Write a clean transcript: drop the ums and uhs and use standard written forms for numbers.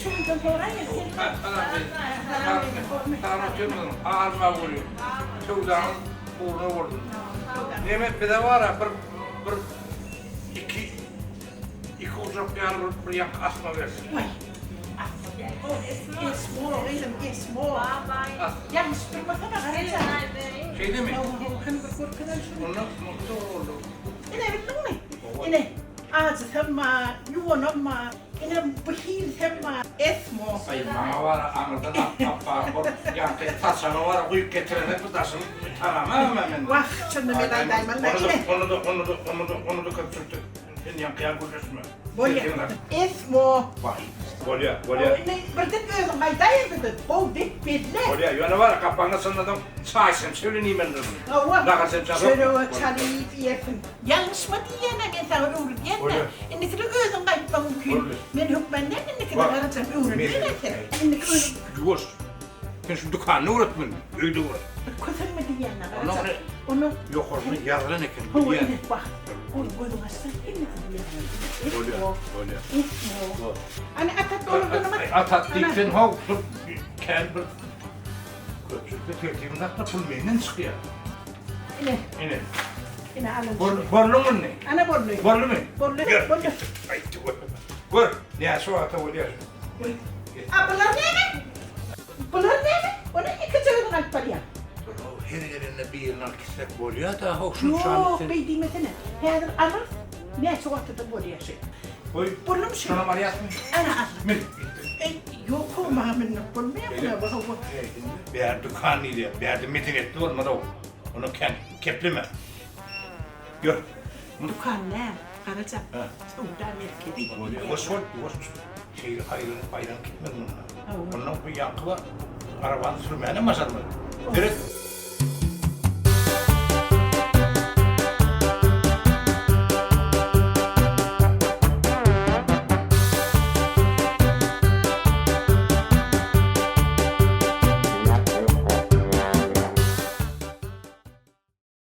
şuradan sonra yesin. Tanrıcımın ağzıma vuruyor. Çoğudanın uğruna vurdum. Nimet bir de var ya, iki uzak bir yanı bir yank asma versin. Vay. Esmo, oğlum Esmo. Yanlış durmasana Garajam. Şey değil mi? Hani bir korkudan şunu. Ondan mutlu oldu. Yine bildin mi? Yine ağzı sevme, yuvanama, yine bıhil sevme, Esmo. Ay mama var anladan appa yankı tasana var uyup getirene bu tasını tamam ben. Vah canım elay daymanla yine. Onu da kaçırdı. Yankıya konuşma. Bolya. Esmo. Vay. Bolya. Ne birden gözüm haydayım dedi. Bol dik belli. Bolya yana var kapağına sanladım. Çaysın söyleyeyim ben dedim. Ava. Ne kadar sen Şöyle o çalıyı yersin. Yanlış mı diyene ben sana uğur diyene. İndiki de gözüm kayıtma mümkün. Ben hükmenden indiki de Garajam uğur diyene. İndiki gözüm. Yuvuz. Sen şu dükkanını uğratmadın. Öyle uğrat. Kızın mı diyene Garajam? Onu. Yok orada yarılan eken. Hava inek bak. Onu koydum açsan indiki diyene. Bolya. Esmo. Hani atat doldurduğunu mu? Atat dikten hav. Kel bir. Köpçükte tertibinde akla pul meynen çıkıyor. İne. Yine alın. Borlu mu ne? Ana borlu. Borlu mu? Borlu. Gel. Borlu. Ay dur. Vur. Ne şu ata oluyor. Bunlar ne? Bunlar ne? Onu yıkacağını kalp var ya. Her yerine bir yerine kisek boluyor da hoşun şu an. Yok beydimesine. Her alır. Ne şu atada borya şey. Oy. Borlu mu şey? Şuna Maria mı? Ana al. Min. Yok o mahamın bormaya buna bak. Bir yer dükkanıydı. Bir yerde medeniyetli olmadı o. Onu kepleme. Gör. Dükkan ne? Garajam. Uğda merkezi. Boş. Şey ayran gitmedi onunla. Ondan bir yankı var. Arabanı sürmeyene maşallah. Direkt